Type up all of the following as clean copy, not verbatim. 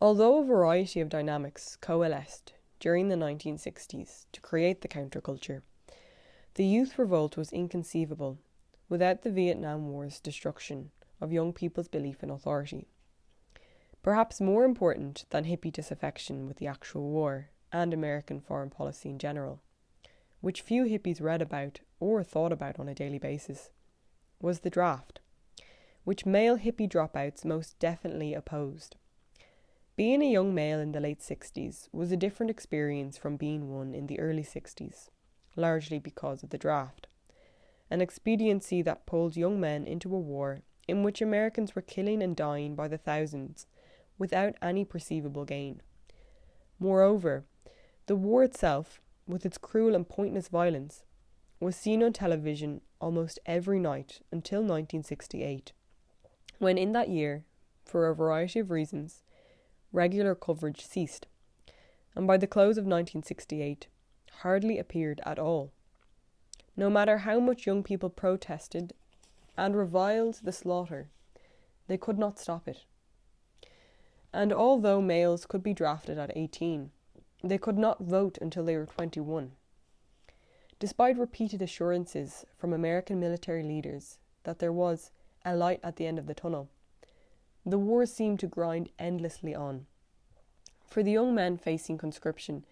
Although a variety of dynamics coalesced during the 1960s to create the counterculture, the youth revolt was inconceivable without the Vietnam War's destruction of young people's belief in authority. Perhaps more important than hippie disaffection with the actual war and American foreign policy in general, which few hippies read about or thought about on a daily basis, was the draft, which male hippie dropouts most definitely opposed. Being a young male in the late 60s was a different experience from being one in the early 60s, largely because of the draft, an expediency that pulled young men into a war in which Americans were killing and dying by the thousands without any perceivable gain. Moreover, the war itself, with its cruel and pointless violence, was seen on television almost every night until 1968, when in that year, for a variety of reasons, regular coverage ceased, and by the close of 1968, hardly appeared at all. No matter how much young people protested and reviled the slaughter, they could not stop it. And although males could be drafted at 18, they could not vote until they were 21. Despite repeated assurances from American military leaders that there was a light at the end of the tunnel, the war seemed to grind endlessly on. For the young men facing conscription,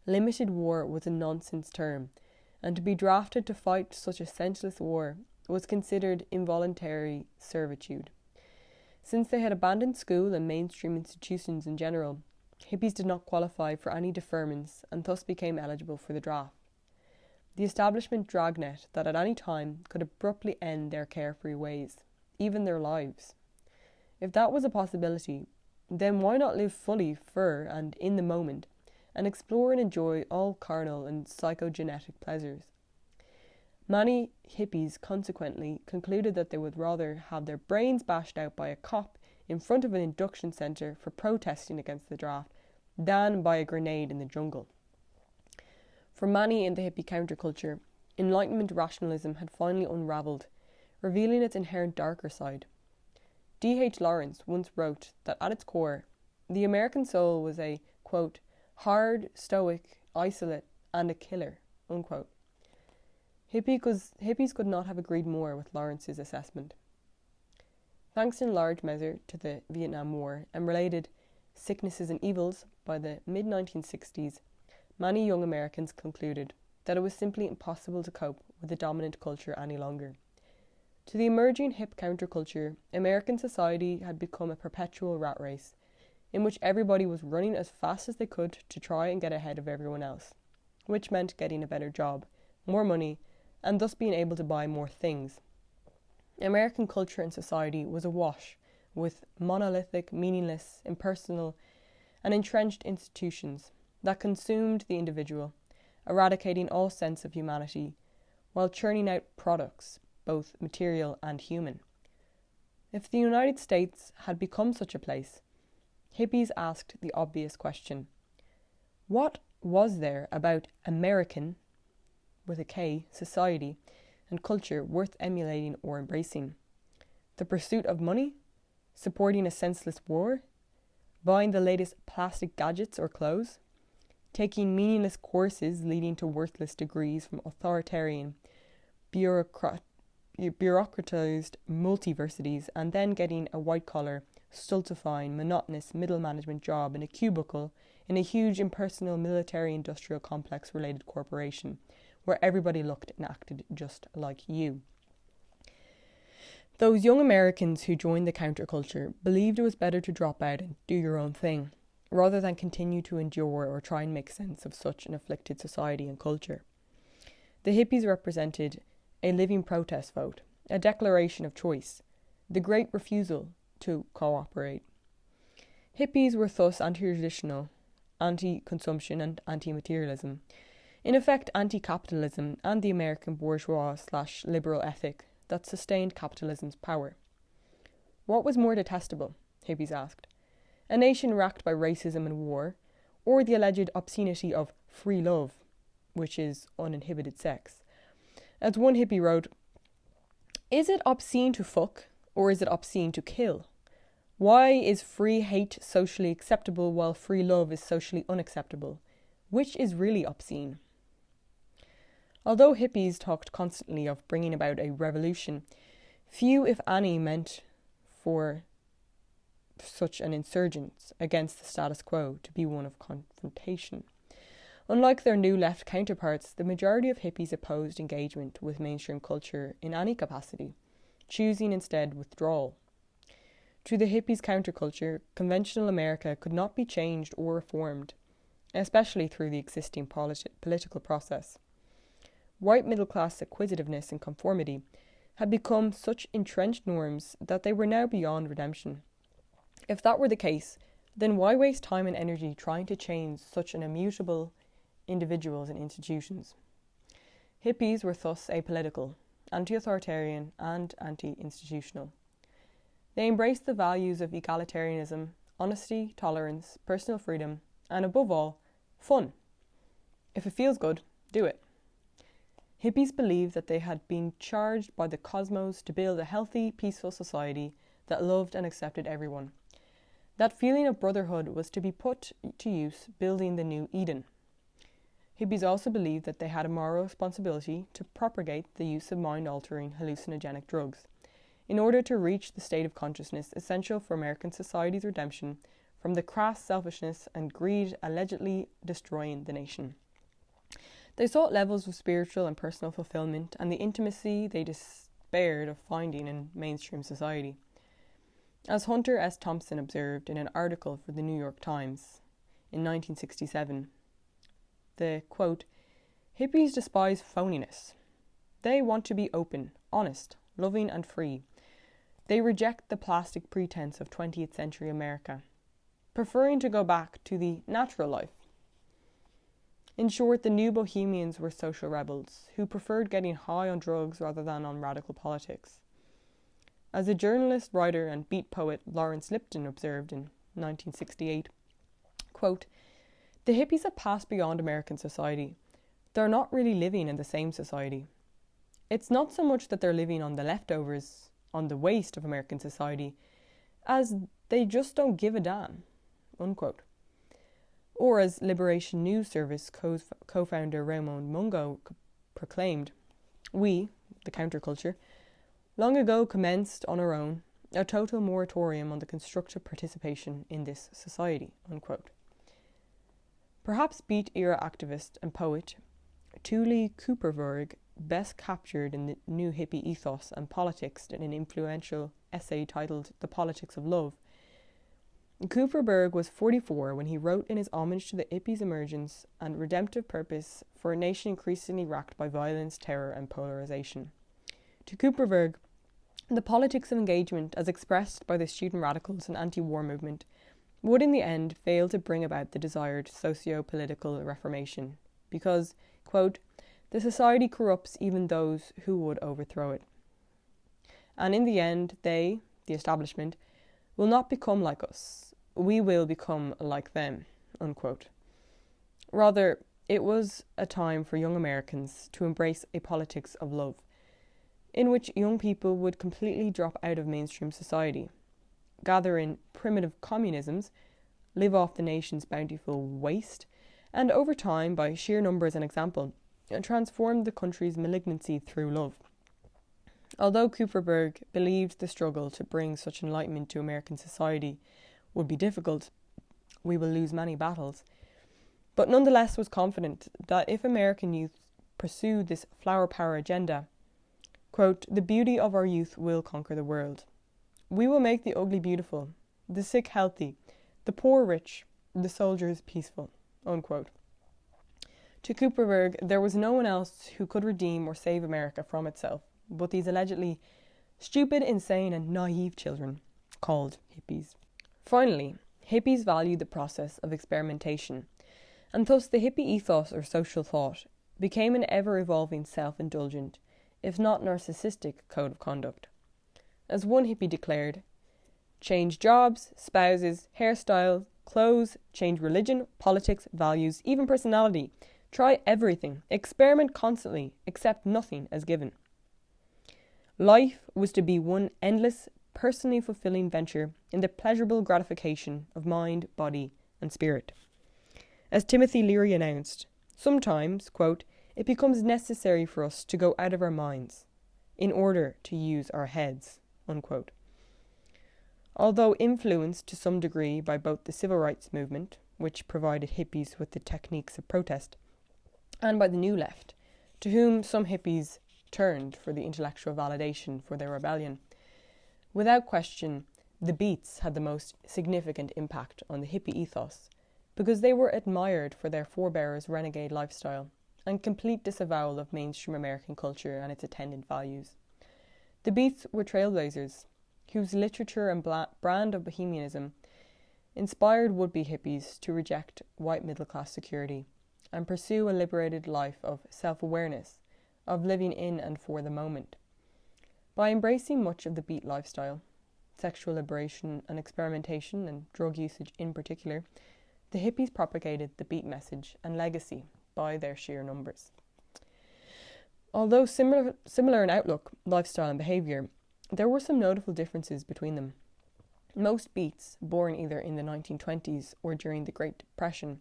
limited war was a nonsense term, and to be drafted to fight such a senseless war was considered involuntary servitude. Since they had abandoned school and mainstream institutions in general, hippies did not qualify for any deferments and thus became eligible for the draft. The establishment dragnet that at any time could abruptly end their carefree ways, even their lives. If that was a possibility, then why not live fully for and in the moment, and explore and enjoy all carnal and psychogenetic pleasures? Many hippies consequently concluded that they would rather have their brains bashed out by a cop in front of an induction centre for protesting against the draft than by a grenade in the jungle. For many in the hippie counterculture, Enlightenment rationalism had finally unravelled, revealing its inherent darker side. D.H. Lawrence once wrote that at its core, the American soul was a, quote, hard, stoic, isolate, and a killer, unquote. Hippies could not have agreed more with Lawrence's assessment. Thanks in large measure to the Vietnam War and related sicknesses and evils, by the mid-1960s, many young Americans concluded that it was simply impossible to cope with the dominant culture any longer. To the emerging hip counterculture, American society had become a perpetual rat race, in which everybody was running as fast as they could to try and get ahead of everyone else, which meant getting a better job, more money, and thus being able to buy more things. American culture and society was awash with monolithic, meaningless, impersonal, and entrenched institutions that consumed the individual, eradicating all sense of humanity, while churning out products, both material and human. If the United States had become such a place, hippies asked the obvious question: what was there about American, with a K, society and culture worth emulating or embracing? The pursuit of money? Supporting a senseless war? Buying the latest plastic gadgets or clothes? Taking meaningless courses leading to worthless degrees from authoritarian, bureaucratized multiversities, and then getting a white-collar, stultifying, monotonous middle management job in a cubicle in a huge impersonal military-industrial complex-related corporation, where everybody looked and acted just like you. Those young Americans who joined the counterculture believed it was better to drop out and do your own thing, rather than continue to endure or try and make sense of such an afflicted society and culture. The hippies represented a living protest vote, a declaration of choice, the great refusal to cooperate. Hippies were thus anti-traditional, anti-consumption and anti-materialism, in effect anti-capitalism and the American bourgeois/liberal ethic that sustained capitalism's power. What was more detestable, hippies asked, a nation racked by racism and war, or the alleged obscenity of free love, which is uninhibited sex? As one hippie wrote, "Is it obscene to fuck, or is it obscene to kill? Why is free hate socially acceptable while free love is socially unacceptable? Which is really obscene? Although hippies talked constantly of bringing about a revolution, few, if any, meant for such an insurgence against the status quo to be one of confrontation. Unlike their new left counterparts, the majority of hippies opposed engagement with mainstream culture in any capacity, choosing instead withdrawal. To the hippies' counterculture, conventional America could not be changed or reformed, especially through the existing political process. White middle-class acquisitiveness and conformity had become such entrenched norms that they were now beyond redemption. If that were the case, then why waste time and energy trying to change such an immutable individuals and institutions? Hippies were thus apolitical, anti-authoritarian, and anti-institutional. They embraced the values of egalitarianism, honesty, tolerance, personal freedom, and above all, fun. If it feels good, do it. Hippies believed that they had been charged by the cosmos to build a healthy, peaceful society that loved and accepted everyone. That feeling of brotherhood was to be put to use building the new Eden. Hippies also believed that they had a moral responsibility to propagate the use of mind-altering hallucinogenic drugs in order to reach the state of consciousness essential for American society's redemption from the crass selfishness and greed allegedly destroying the nation. They sought levels of spiritual and personal fulfillment and the intimacy they despaired of finding in mainstream society. As Hunter S. Thompson observed in an article for the New York Times in 1967, the, quote, hippies despise phoniness. They want to be open, honest, loving and free. They reject the plastic pretense of 20th century America, preferring to go back to the natural life. In short, the new bohemians were social rebels who preferred getting high on drugs rather than on radical politics. As the journalist, writer and beat poet Lawrence Lipton observed in 1968, quote, the hippies have passed beyond American society. They're not really living in the same society. It's not so much that they're living on the leftovers, on the waste of American society, as they just don't give a damn, unquote. Or as Liberation News Service co-founder Ramon Mungo proclaimed, we, the counterculture, long ago commenced on our own a total moratorium on the constructive participation in this society, unquote. Perhaps beat-era activist and poet Tuli Cooperberg best captured in the new hippie ethos and politics in an influential essay titled The Politics of Love. Cooperberg was 44 when he wrote in his homage to the hippies' emergence and redemptive purpose for a nation increasingly racked by violence, terror and polarization. To Cooperberg, the politics of engagement as expressed by the student radicals and anti-war movement would in the end fail to bring about the desired socio-political reformation because, quote, the society corrupts even those who would overthrow it. And in the end, they, the establishment, will not become like us. We will become like them, unquote. Rather, it was a time for young Americans to embrace a politics of love, in which young people would completely drop out of mainstream society, gather in primitive communisms, live off the nation's bountiful waste, and over time, by sheer numbers and example, transformed the country's malignancy through love. Although Cooperberg believed the struggle to bring such enlightenment to American society would be difficult, we will lose many battles, but nonetheless was confident that if American youth pursue this flower power agenda, quote, the beauty of our youth will conquer the world. We will make the ugly beautiful, the sick healthy, the poor rich, the soldiers peaceful, unquote. To Cooperberg, there was no one else who could redeem or save America from itself but these allegedly stupid, insane and naive children called hippies. Finally, hippies valued the process of experimentation, and thus the hippie ethos or social thought became an ever-evolving self-indulgent, if not narcissistic, code of conduct. As one hippie declared, change jobs, spouses, hairstyles, clothes, change religion, politics, values, even personality. Try everything, experiment constantly, accept nothing as given. Life was to be one endless, personally fulfilling venture in the pleasurable gratification of mind, body, and spirit. As Timothy Leary announced, sometimes, quote, it becomes necessary for us to go out of our minds in order to use our heads, unquote. Although influenced to some degree by both the civil rights movement, which provided hippies with the techniques of protest, and by the New Left, to whom some hippies turned for the intellectual validation for their rebellion, without question, the Beats had the most significant impact on the hippie ethos, because they were admired for their forebears' renegade lifestyle and complete disavowal of mainstream American culture and its attendant values. The Beats were trailblazers, whose literature and brand of bohemianism inspired would-be hippies to reject white middle-class security and pursue a liberated life of self-awareness, of living in and for the moment. By embracing much of the Beat lifestyle, sexual liberation and experimentation and drug usage in particular, the hippies propagated the Beat message and legacy by their sheer numbers. Although similar in outlook, lifestyle and behaviour, there were some notable differences between them. Most Beats, born either in the 1920s or during the Great Depression,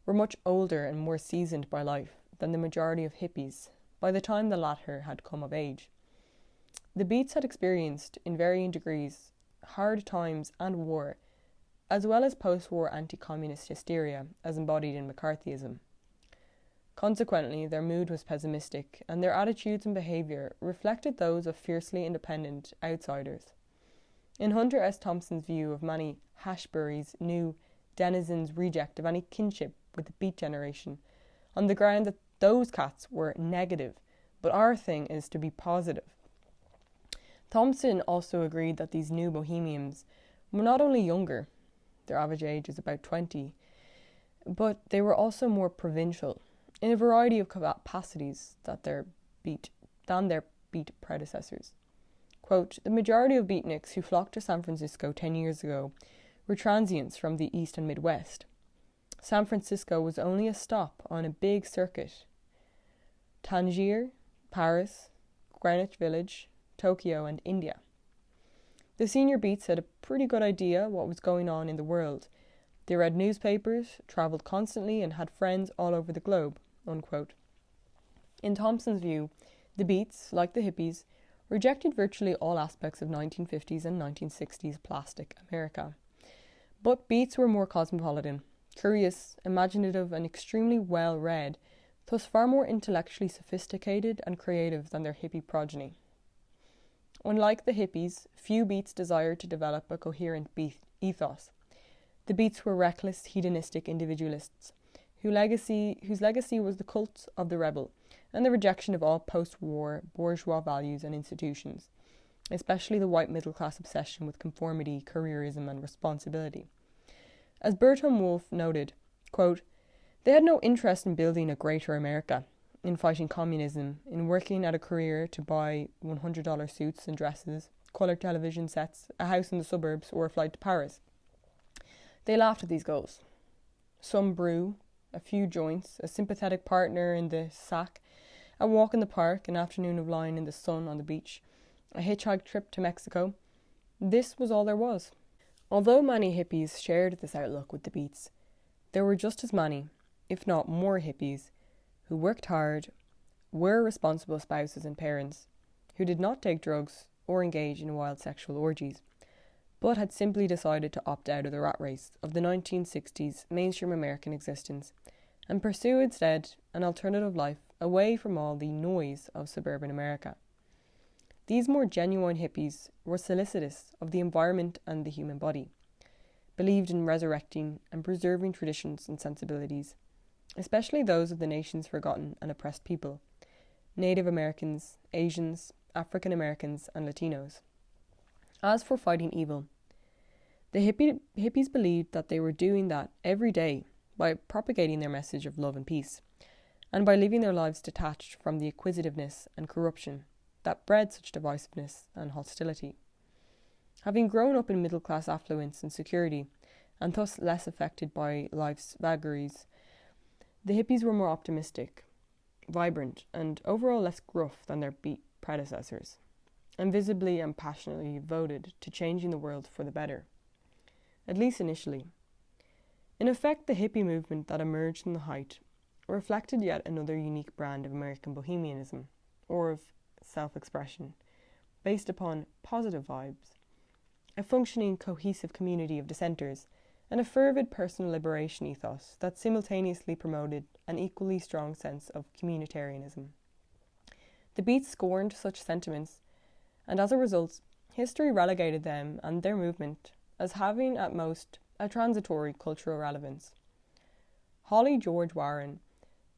were much older and more seasoned by life than the majority of hippies by the time the latter had come of age. The Beats had experienced, in varying degrees, hard times and war, as well as post-war anti-communist hysteria as embodied in McCarthyism. Consequently, their mood was pessimistic, and their attitudes and behaviour reflected those of fiercely independent outsiders. In Hunter S. Thompson's view of many Hashbury's new denizens' reject of any kinship with the Beat generation, on the ground that those cats were negative, but our thing is to be positive. Thompson also agreed that these new bohemians were not only younger, their average age is about 20, but they were also more provincial, in a variety of capacities than their Beat predecessors. Quote, the majority of beatniks who flocked to San Francisco 10 years ago were transients from the East and Midwest. San Francisco was only a stop on a big circuit. Tangier, Paris, Greenwich Village, Tokyo, and India. The senior Beats had a pretty good idea what was going on in the world. They read newspapers, travelled constantly, and had friends all over the globe, unquote. In Thompson's view, the Beats, like the hippies, rejected virtually all aspects of 1950s and 1960s plastic America. But Beats were more cosmopolitan, curious, imaginative, and extremely well-read, thus far more intellectually sophisticated and creative than their hippie progeny. Unlike the hippies, few Beats desired to develop a coherent ethos. The Beats were reckless, hedonistic individualists, whose legacy was the cult of the rebel and the rejection of all post-war bourgeois values and institutions, especially the white middle-class obsession with conformity, careerism, and responsibility. As Bertram Wolfe noted, quote, they had no interest in building a greater America, in fighting communism, in working at a career to buy $100 suits and dresses, colour television sets, a house in the suburbs, or a flight to Paris. They laughed at these goals. Some brew, a few joints, a sympathetic partner in the sack, a walk in the park, an afternoon of lying in the sun on the beach, a hitchhike trip to Mexico. This was all there was. Although many hippies shared this outlook with the Beats, there were just as many, if not more hippies, who worked hard, were responsible spouses and parents, who did not take drugs or engage in wild sexual orgies, but had simply decided to opt out of the rat race of the 1960s mainstream American existence and pursue instead an alternative life away from all the noise of suburban America. These more genuine hippies were solicitous of the environment and the human body, believed in resurrecting and preserving traditions and sensibilities, especially those of the nation's forgotten and oppressed people, Native Americans, Asians, African Americans, and Latinos. As for fighting evil, the hippies believed that they were doing that every day by propagating their message of love and peace, and by living their lives detached from the acquisitiveness and corruption that bred such divisiveness and hostility. Having grown up in middle-class affluence and security, and thus less affected by life's vagaries, the hippies were more optimistic, vibrant, and overall less gruff than their Beat predecessors. and visibly and passionately voted to changing the world for the better, at least initially. In effect, the hippie movement that emerged in the height reflected yet another unique brand of American bohemianism, or of self-expression, based upon positive vibes, a functioning, cohesive community of dissenters, and a fervid personal liberation ethos that simultaneously promoted an equally strong sense of communitarianism. The Beats scorned such sentiments, and as a result, history relegated them and their movement as having at most a transitory cultural relevance. Holly George Warren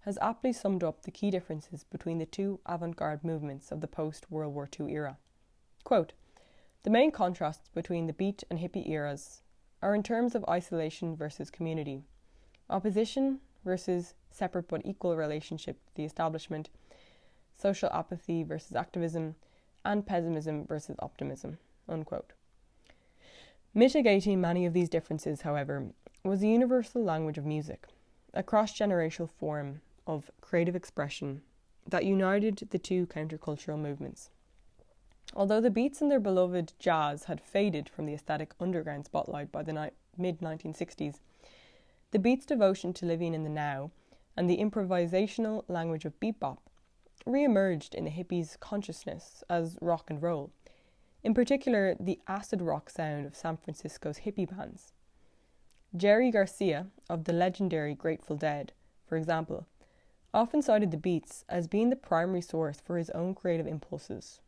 has aptly summed up the key differences between the two avant-garde movements of the post-World War II era. Quote, "The main contrasts between the Beat and hippie eras are in terms of isolation versus community, opposition versus separate but equal relationship to the establishment, social apathy versus activism, and pessimism versus optimism." Unquote. Mitigating many of these differences, however, was the universal language of music, a cross-generational form of creative expression that united the two countercultural movements. Although the Beats and their beloved jazz had faded from the aesthetic underground spotlight by the mid-1960s, the Beats' devotion to living in the now and the improvisational language of bebop re-emerged in the hippies' consciousness as rock and roll, in particular the acid rock sound of San Francisco's hippie bands. Jerry Garcia of the legendary Grateful Dead, for example, often cited the Beats as being the primary source for his own creative impulses,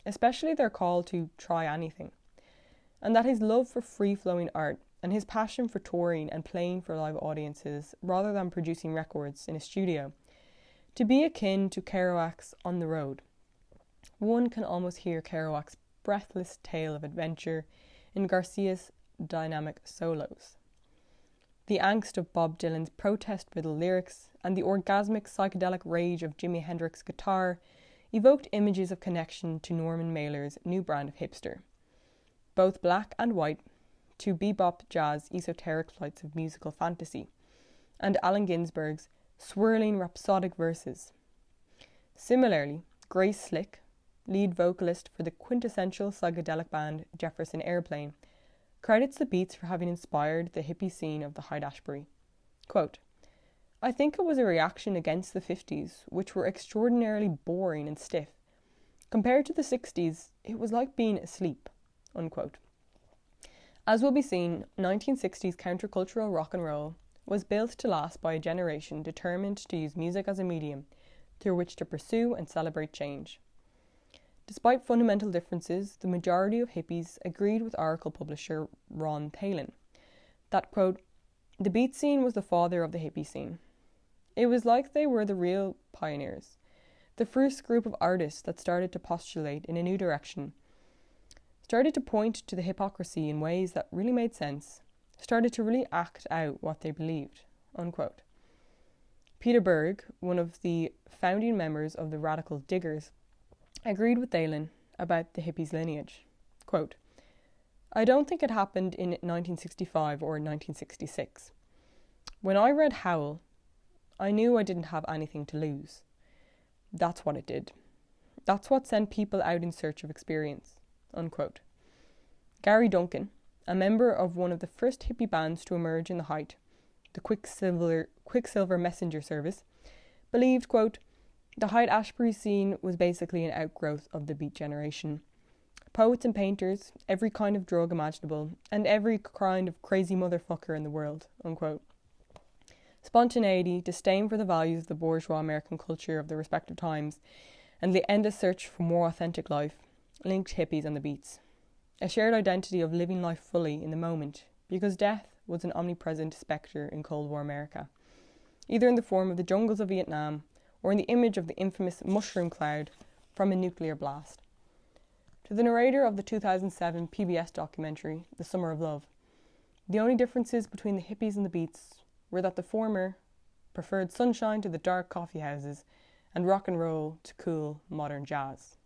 especially their call to try anything, and that his love for free-flowing art and his passion for touring and playing for live audiences rather than producing records in a studio to be akin to Kerouac's On the Road. One can almost hear Kerouac's breathless tale of adventure in Garcia's dynamic solos. The angst of Bob Dylan's protest-riddled lyrics and the orgasmic psychedelic rage of Jimi Hendrix's guitar evoked images of connection to Norman Mailer's new brand of hipster. Both black and white, two bebop jazz esoteric flights of musical fantasy, and Allen Ginsberg's swirling rhapsodic verses. Similarly, Grace Slick, lead vocalist for the quintessential psychedelic band Jefferson Airplane, credits the Beats for having inspired the hippie scene of the Haight-Ashbury. Quote, "I think it was a reaction against the 50s, which were extraordinarily boring and stiff. Compared to the 60s, it was like being asleep." Unquote. As will be seen, 1960s countercultural rock and roll was built to last by a generation determined to use music as a medium through which to pursue and celebrate change. Despite fundamental differences, the majority of hippies agreed with Oracle publisher Ron Thalen that, quote, "The beat scene was the father of the hippie scene. It was like they were the real pioneers, the first group of artists that started to postulate in a new direction, started to point to the hypocrisy in ways that really made sense, started to really act out what they believed." Unquote. Peter Berg, one of the founding members of the Radical Diggers, agreed with Thalen about the hippies' lineage. Quote, "I don't think it happened in 1965 or 1966. When I read Howl, I knew I didn't have anything to lose. That's what it did. That's what sent people out in search of experience." Unquote. Gary Duncan, a member of one of the first hippie bands to emerge in the Height, the Quicksilver Messenger Service, believed, quote, "The Haight-Ashbury scene was basically an outgrowth of the Beat generation. Poets and painters, every kind of drug imaginable, and every kind of crazy motherfucker in the world." Unquote. Spontaneity, disdain for the values of the bourgeois American culture of the respective times, and the endless search for more authentic life linked hippies and the Beats. A shared identity of living life fully in the moment, because death was an omnipresent spectre in Cold War America, either in the form of the jungles of Vietnam or in the image of the infamous mushroom cloud from a nuclear blast. To the narrator of the 2007 PBS documentary, The Summer of Love, the only differences between the hippies and the Beats were that the former preferred sunshine to the dark coffee houses and rock and roll to cool modern jazz.